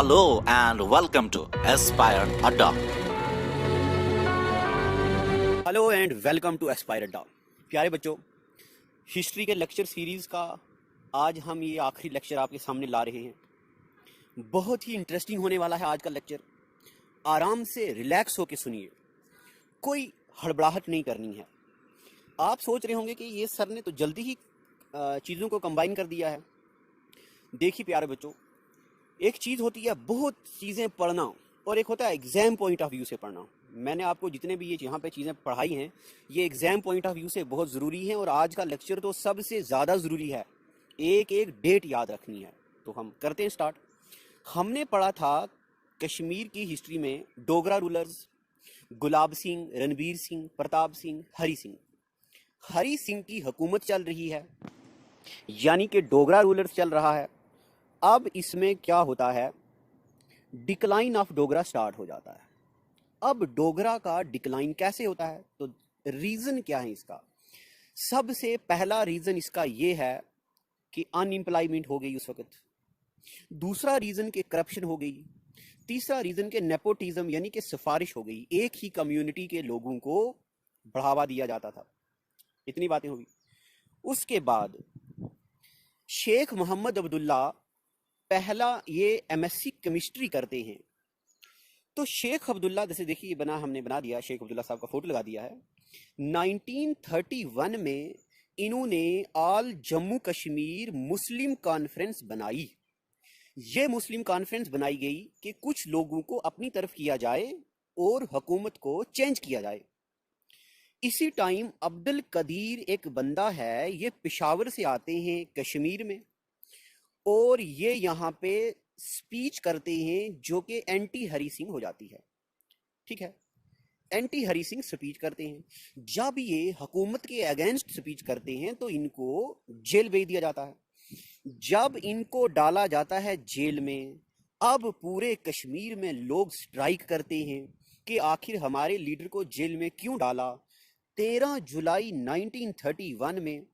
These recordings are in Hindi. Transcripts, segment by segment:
Hello and welcome to Aspire Adda. Hello and welcome to Aspire Adda. प्यारे बच्चों, हिस्ट्री के लेक्चर सीरीज़ का आज हम ये आखिरी लेक्चर आपके सामने ला रहे हैं। बहुत ही इंटरेस्टिंग होने वाला है आज का लेक्चर। आराम से रिलैक्स होके सुनिए, कोई हड़बड़ाहट नहीं करनी है। आप सोच रहे होंगे कि ये सर ने तो जल्दी ही चीज़ों को कंबाइन कर दिया है। देखिए प्यारे बच्चों, एक चीज़ होती है बहुत चीज़ें पढ़ना और एक होता है एग्ज़ाम पॉइंट ऑफ व्यू से पढ़ना। मैंने आपको जितने भी ये यहाँ पे चीज़ें पढ़ाई हैं ये एग्ज़ाम पॉइंट ऑफ व्यू से बहुत ज़रूरी हैं और आज का लेक्चर तो सबसे ज़्यादा ज़रूरी है। एक एक डेट याद रखनी है। तो हम करते हैं स्टार्ट। हमने पढ़ा था कश्मीर की हिस्ट्री में डोगरा रूलर्स, गुलाब सिंह, रणबीर सिंह, प्रताप सिंह, हरी सिंह। हरी सिंह की हुकूमत चल रही है, यानी कि डोगरा रूलर्स चल रहा है। अब इसमें क्या होता है, डिक्लाइन ऑफ डोगरा स्टार्ट हो जाता है। अब डोगरा का डिक्लाइन कैसे होता है, तो रीज़न क्या है इसका? सबसे पहला रीज़न इसका ये है कि अनएम्प्लॉयमेंट हो गई उस वक्त। दूसरा रीज़न के करप्शन हो गई। तीसरा रीज़न के नेपोटिज्म यानी कि सिफारिश हो गई। एक ही कम्युनिटी के लोगों को बढ़ावा दिया जाता था। इतनी बातें होगी। उसके बाद शेख मोहम्मद अब्दुल्ला पहला ये एमएससी केमिस्ट्री करते हैं। तो शेख अब्दुल्ला, जैसे देखिए हमने बना दिया, शेख अब्दुल्ला साहब का फोटो लगा दिया है। 1931 में इन्होंने ऑल जम्मू कश्मीर मुस्लिम कॉन्फ्रेंस बनाई। ये मुस्लिम कॉन्फ्रेंस बनाई गई कि कुछ लोगों को अपनी तरफ किया जाए और हुकूमत को चेंज किया जाए। इसी टाइम अब्दुल कदीर एक बंदा है, ये पेशावर से आते हैं कश्मीर में और ये यहाँ पे स्पीच करते हैं जो कि एंटी हरी सिंह हो जाती है। ठीक है, एंटी हरी सिंह स्पीच करते हैं। जब ये हुकूमत के अगेंस्ट स्पीच करते हैं तो इनको जेल भेज दिया जाता है। जब इनको डाला जाता है जेल में, अब पूरे कश्मीर में लोग स्ट्राइक करते हैं कि आखिर हमारे लीडर को जेल में क्यों डाला। 13 जुलाई 1931 में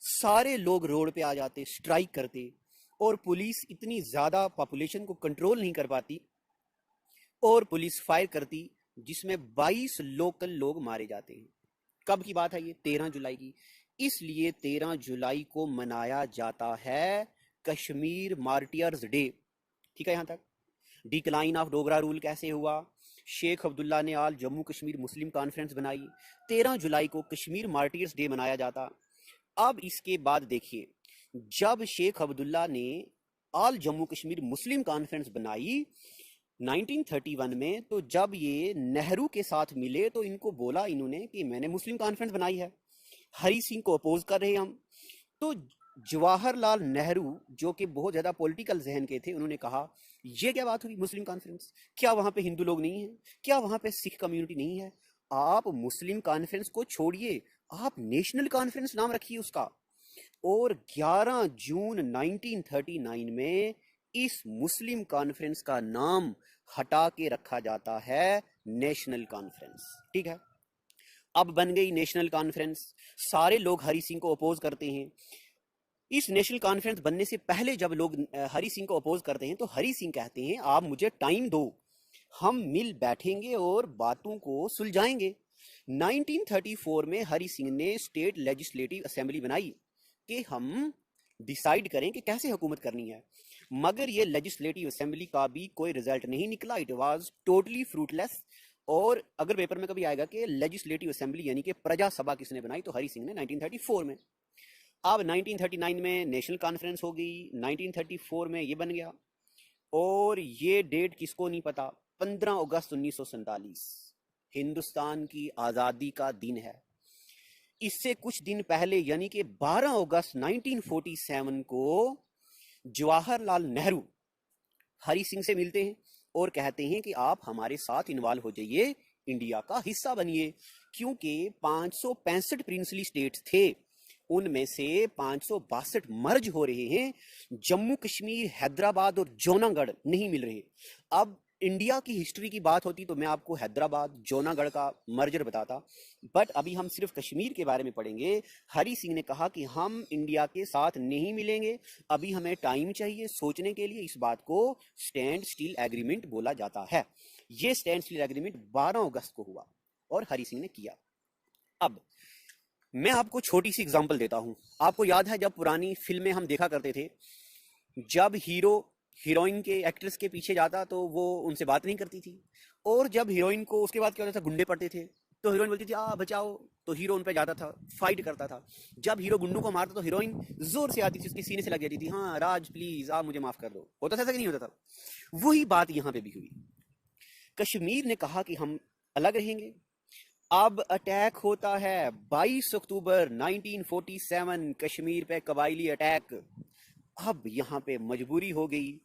सारे लोग रोड पे आ जाते, स्ट्राइक करते और पुलिस इतनी ज़्यादा पॉपुलेशन को कंट्रोल नहीं कर पाती और पुलिस फायर करती, जिसमें 22 लोकल लोग मारे जाते हैं। कब की बात है ये? 13 जुलाई की। इसलिए 13 जुलाई को मनाया जाता है कश्मीर मार्टियर्स डे। ठीक है यहाँ तक? डिक्लाइन ऑफ डोगरा रूल कैसे हुआ, शेख अब्दुल्ला ने आल जम्मू कश्मीर मुस्लिम कॉन्फ्रेंस बनाई, 13 जुलाई को कश्मीर मार्टियर्स डे मनाया जाता। अब इसके बाद देखिए, जब शेख अब्दुल्ला ने ऑल जम्मू कश्मीर मुस्लिम कॉन्फ्रेंस बनाई 1931 में, तो जब ये नेहरू के साथ मिले तो इनको बोला इन्होंने कि मैंने मुस्लिम कॉन्फ्रेंस बनाई है, हरी सिंह को अपोज कर रहे हैं हम। तो जवाहरलाल नेहरू, जो कि बहुत ज़्यादा पॉलिटिकल जहन के थे, उन्होंने कहा ये क्या बात हुई मुस्लिम कॉन्फ्रेंस? क्या वहाँ पे हिंदू लोग नहीं हैं? क्या वहाँ पे सिख कम्युनिटी नहीं है? आप मुस्लिम कॉन्फ्रेंस को छोड़िए, आप नेशनल कॉन्फ्रेंस नाम रखिए उसका। और 11 जून 1939 में इस मुस्लिम कॉन्फ्रेंस का नाम हटा के रखा जाता है नेशनल कॉन्फ्रेंस। ठीक है, अब बन गई नेशनल कॉन्फ्रेंस। सारे लोग हरी सिंह को अपोज करते हैं। इस नेशनल कॉन्फ्रेंस बनने से पहले जब लोग हरी सिंह को अपोज करते हैं तो हरी सिंह कहते हैं आप मुझे टाइम दो, हम मिल बैठेंगे और बातों को सुलझाएंगे। 1934 में हरी सिंह ने स्टेट लेजिस्लेटिव असेंबली बनाई कि हम डिसाइड करें कि कैसे हुकूमत करनी है, मगर ये लेजिस्लेटिव असेंबली का भी कोई रिजल्ट नहीं निकला। It was totally fruitless. और अगर पेपर में कभी आएगा कि लेजिस्लेटिव असेंबली यानी कि प्रजा सभा किसने बनाई, तो हरी सिंह ने 1934 में। अब 1939 में नेशनल कॉन्फ्रेंस हो गई, 1934 में ये बन गया। और ये डेट किसको नहीं पता, 15 अगस्त 1947 हिंदुस्तान की आज़ादी का दिन है। इससे कुछ दिन पहले यानी कि 12 अगस्त 1947 को जवाहरलाल नेहरू हरी सिंह से मिलते हैं और कहते हैं कि आप हमारे साथ इन्वॉल्व हो जाइए, इंडिया का हिस्सा बनिए। क्योंकि 565 प्रिंसली स्टेट्स थे, उनमें से 562 मर्ज हो रहे हैं। जम्मू कश्मीर, हैदराबाद और जौनागढ़ नहीं मिल रहे। अब इंडिया की हिस्ट्री की बात होती तो मैं आपको हैदराबाद जौनागढ़ का मर्जर बताता, बट अभी हम सिर्फ कश्मीर के बारे में पढ़ेंगे। हरि सिंह ने कहा कि हम इंडिया के साथ नहीं मिलेंगे, अभी हमें टाइम चाहिए सोचने के लिए। इस बात को स्टैंड स्टील एग्रीमेंट बोला जाता है। ये स्टैंड स्टील एग्रीमेंट 12 अगस्त को हुआ और हरि सिंह ने किया। अब मैं आपको छोटी सी एग्जांपल देता हूं। आपको याद है जब पुरानी फिल्में हम देखा करते थे, जब हीरो हीरोइन के एक्ट्रेस के पीछे जाता तो वो उनसे बात नहीं करती थी, और जब हीरोइन को उसके बाद क्या होता था, गुंडे पड़ते थे तो हीरोइन बोलती थी आ बचाओ, तो हीरो उन पे जाता था, फाइट करता था। जब हीरो गुंडों को मारता तो हीरोइन जोर से आती थी, उसके सीने से लग जाती थी, हाँ राज प्लीज आप मुझे माफ कर दो। होता था ऐसा कि नहीं होता था? वही बात यहाँ पे भी हुई। कश्मीर ने कहा कि हम अलग रहेंगे। अब अटैक होता है 22 अक्टूबर 1947, कश्मीर पे कबायली अटैक। अब यहाँ पे मजबूरी हो गई,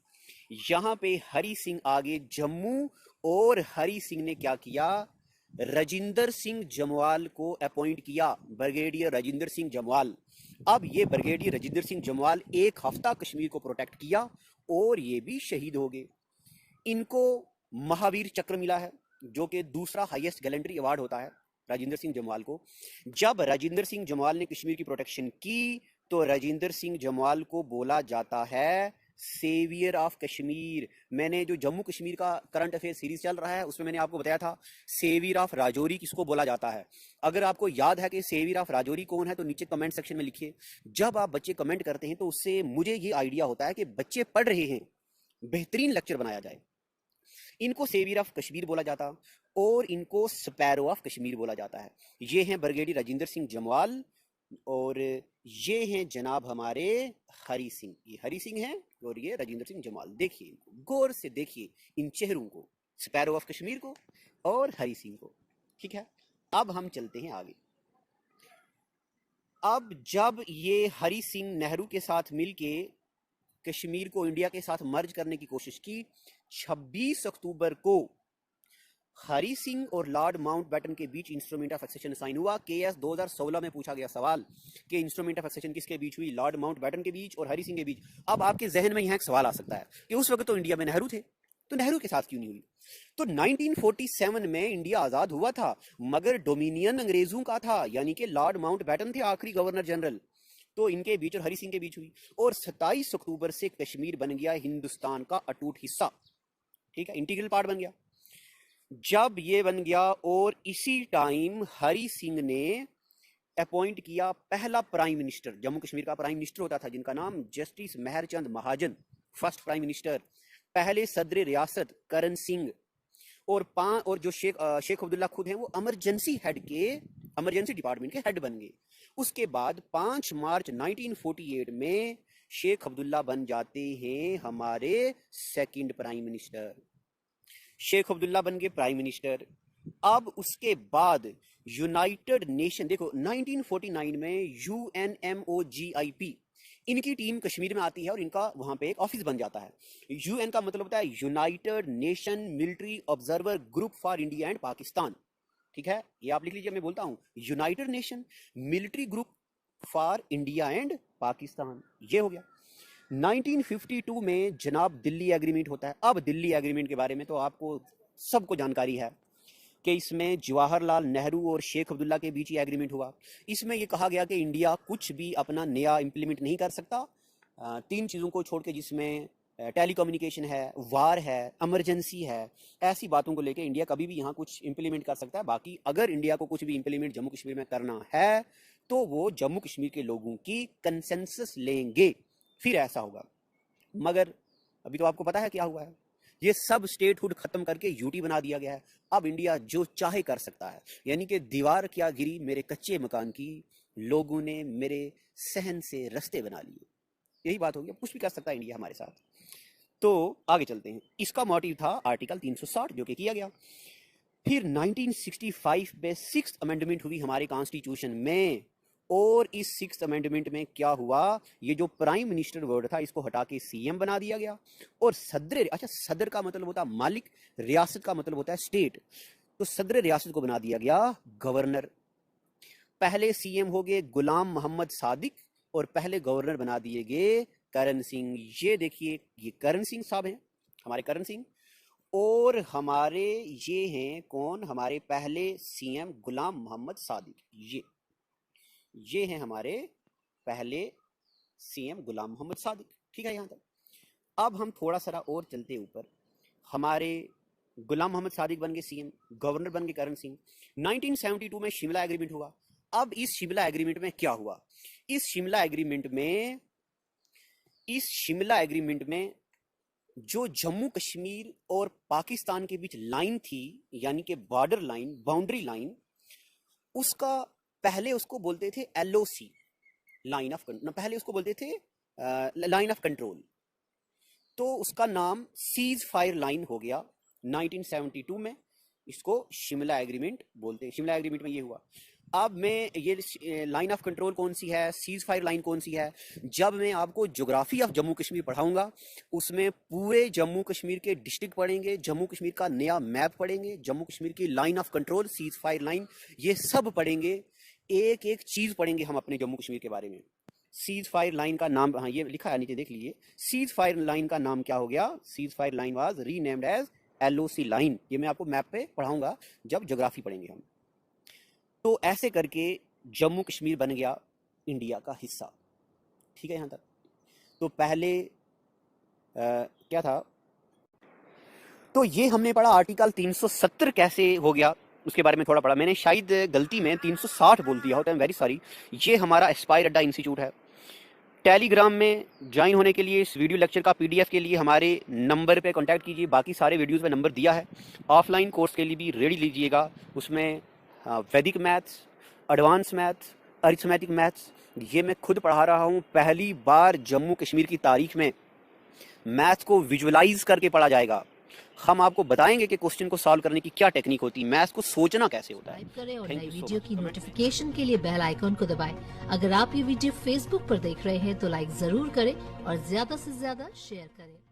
यहाँ पे हरि सिंह आगे जम्मू, और हरि सिंह ने क्या किया, राजिंदर सिंह जमवाल को अपॉइंट किया, ब्रिगेडियर राजिंदर सिंह जमवाल। अब ये ब्रिगेडियर राजिंदर सिंह जमवाल 1 हफ्ता कश्मीर को प्रोटेक्ट किया और ये भी शहीद हो गए। इनको महावीर चक्र मिला है, जो कि दूसरा हाईएस्ट गैलेंट्री अवार्ड होता है राजिंदर सिंह जमवाल को। जब राजिंदर सिंह जमवाल ने कश्मीर की प्रोटेक्शन की तो राजिंदर सिंह जमवाल को बोला जाता है सेवियर ऑफ कश्मीर। मैंने जो जम्मू कश्मीर का करंट अफेयर सीरीज चल रहा है उसमें मैंने आपको बताया था सेवियर ऑफ राजौरी किसको बोला जाता है। अगर आपको याद है कि सेवियर ऑफ राजौरी कौन है तो नीचे कमेंट सेक्शन में लिखिए। जब आप बच्चे कमेंट करते हैं तो उससे मुझे ये आइडिया होता है कि बच्चे पढ़ रहे हैं, बेहतरीन लेक्चर बनाया जाए। इनको सेवियर ऑफ कश्मीर बोला जाता और इनको स्पैरो ऑफ कश्मीर बोला जाता है। ये हैं ब्रिगेडियर राजिंदर सिंह जमवाल और ये हैं जनाब हमारे हरि सिंह। ये हरि सिंह हैं और ये राजिंदर सिंह जमवाल। देखिए इनको गौर से, देखिए इन चेहरों को, स्पैरो ऑफ कश्मीर को और हरि सिंह को। ठीक है, अब हम चलते हैं आगे। अब जब ये हरि सिंह नेहरू के साथ मिलके कश्मीर को इंडिया के साथ मर्ज करने की कोशिश की, 26 अक्टूबर को हरि सिंह और लॉर्ड माउंटबेटन के बीच इंस्ट्रूमेंट ऑफ एक्सेशन साइन हुआ। केएस 2016 में पूछा गया सवाल कि इंस्ट्रूमेंट ऑफ एक्सेशन किसके बीच हुई, लॉर्ड माउंटबेटन के बीच और हरि सिंह के बीच। अब आपके जहन में यहाँ एक सवाल आ सकता है कि उस वक्त तो इंडिया में नेहरू थे, तो नेहरू के साथ क्यों नहीं हुई? तो 1947 में इंडिया आजाद हुआ था, मगर डोमिनियन अंग्रेजों का था, यानी कि लॉर्ड माउंटबेटन थे आखिरी गवर्नर जनरल, तो इनके बीच और हरि सिंह के बीच हुई। और 27 अक्टूबर से कश्मीर बन गया हिंदुस्तान का अटूट हिस्सा। ठीक है, इंटीग्रल पार्ट बन गया। जब ये बन गया और इसी टाइम हरि सिंह ने अपॉइंट किया पहला प्राइम मिनिस्टर, जम्मू कश्मीर का प्राइम मिनिस्टर होता था जिनका नाम जस्टिस मेहरचंद महाजन, फर्स्ट प्राइम मिनिस्टर। पहले सदर रियासत करण सिंह और जो शेख अब्दुल्ला खुद हैं वो इमरजेंसी डिपार्टमेंट के हेड बन गए। उसके बाद 5 मार्च 1948 में शेख अब्दुल्ला बन जाते हैं हमारे second prime minister. Sheikh Abdullah बन गए प्राइम मिनिस्टर। अब उसके बाद यूनाइटेड नेशन, देखो 1949 में UNMOGIP इनकी टीम कश्मीर में आती है और इनका वहां पे एक ऑफिस बन जाता है। यूएन का मतलब होता है United nation military observer group for India and Pakistan. ठीक है, ये आप लिख लीजिए, मैं बोलता हूं United nation military group for India and Pakistan. ये हो गया। 1952 में जनाब दिल्ली एग्रीमेंट होता है। अब दिल्ली एग्रीमेंट के बारे में तो आपको सबको जानकारी है कि इसमें जवाहरलाल नेहरू और शेख अब्दुल्ला के बीच ये एग्रीमेंट हुआ। इसमें यह कहा गया कि इंडिया कुछ भी अपना नया इंप्लीमेंट नहीं कर सकता 3 चीज़ों को छोड़ के, जिसमें टेलीकम्युनिकेशन है, वार है, इमरजेंसी है। ऐसी बातों को लेके इंडिया कभी भी यहाँ कुछ इंप्लीमेंट कर सकता है। बाकी अगर इंडिया को कुछ भी इंप्लीमेंट जम्मू कश्मीर में करना है तो वो जम्मू कश्मीर के लोगों की कंसेंसस लेंगे, फिर ऐसा होगा। मगर अभी तो आपको पता है क्या हुआ है, ये सब स्टेटहुड खत्म करके यूटी बना दिया गया है। अब इंडिया जो चाहे कर सकता है, यानी कि दीवार क्या गिरी मेरे कच्चे मकान की, लोगों ने मेरे सहन से रास्ते बना लिए। यही बात होगी, अब कुछ भी कर सकता है इंडिया हमारे साथ। तो आगे चलते हैं। इसका मोटिव था आर्टिकल 360 जो कि किया गया। फिर 1965 में 6th अमेंडमेंट हुई हमारे कॉन्स्टिट्यूशन में, और इस 6th अमेंडमेंट में क्या हुआ, ये जो प्राइम मिनिस्टर वर्ड था इसको हटा के सीएम बना दिया गया। और सदर का मतलब होता है मालिक, रियासत का मतलब होता है स्टेट, तो सदर रियासत को बना दिया गया गवर्नर। पहले सीएम हो गए गुलाम मोहम्मद सादिक और पहले गवर्नर बना दिए गए करण सिंह। ये देखिए, ये करण सिंह साहब हैं, हमारे करण सिंह। और हमारे ये हैं कौन, हमारे पहले सीएम गुलाम मोहम्मद सादिक। ये हैं हमारे पहले सीएम गुलाम मोहम्मद सादिक। ठीक है यहाँ तक। अब हम थोड़ा सा और चलते ऊपर। हमारे गुलाम मोहम्मद सादिक बन गए सीएम, गवर्नर बन गए करण सिंह। 1972 में शिमला एग्रीमेंट हुआ। अब इस शिमला एग्रीमेंट में क्या हुआ, इस शिमला एग्रीमेंट में जो जम्मू कश्मीर और पाकिस्तान के बीच लाइन थी, यानी कि बॉर्डर लाइन, बाउंड्री लाइन, उसका पहले उसको बोलते थे एलओसी, लाइन ऑफ, पहले उसको बोलते थे लाइन ऑफ कंट्रोल, तो उसका नाम सीज फायर लाइन हो गया 1972 में। इसको शिमला एग्रीमेंट बोलते हैं। शिमला एग्रीमेंट में ये हुआ। अब मैं ये लाइन ऑफ कंट्रोल कौन सी है, सीज फायर लाइन कौन सी है, जब मैं आपको ज्योग्राफी ऑफ जम्मू कश्मीर पढ़ाऊंगा उसमें पूरे जम्मू कश्मीर के डिस्ट्रिक्ट पढ़ेंगे, जम्मू कश्मीर का नया मैप पढ़ेंगे, जम्मू कश्मीर की line of control, seize fire line, ये सब पढ़ेंगे। एक एक चीज पढ़ेंगे हम अपने जम्मू कश्मीर के बारे में। सीज फायर लाइन का नाम, हाँ ये लिखा है नीचे देख लीजिए, सीज फायर लाइन का नाम क्या हो गया, cease fire line was renamed as LOC line. ये मैं आपको मैप पे पढ़ाऊंगा जब ज्योग्राफी पढ़ेंगे हम। तो ऐसे करके जम्मू कश्मीर बन गया इंडिया का हिस्सा। ठीक है यहाँ तक। तो पहले क्या था, तो ये हमने पढ़ा आर्टिकल 370 कैसे हो गया, उसके बारे में थोड़ा पढ़ा। मैंने शायद गलती में 360 बोल दिया होता है, वेरी सॉरी। ये हमारा एस्पायर अड्डा इंस्टीट्यूट है। टेलीग्राम में ज्वाइन होने के लिए, इस वीडियो लेक्चर का पीडीएफ के लिए हमारे नंबर पे कांटेक्ट कीजिए। बाकी सारे वीडियोस पे नंबर दिया है। ऑफलाइन कोर्स के लिए भी रेडी लीजिएगा। उसमें वैदिक maths, advance maths, arithmetic maths, ये मैं खुद पढ़ा रहा हूँ। पहली बार जम्मू कश्मीर की तारीख में मैथ्स को विजुअलाइज करके पढ़ा जाएगा। हम आपको बताएंगे कि क्वेश्चन को सॉल्व करने की क्या टेक्निक होती है, मैथ्स को सोचना कैसे होता है। करें और नई वीडियो की नोटिफिकेशन के लिए बेल आइकॉन को दबाएं। अगर आप ये वीडियो फेसबुक पर देख रहे हैं तो लाइक जरूर करें और ज्यादा से ज्यादा शेयर करें।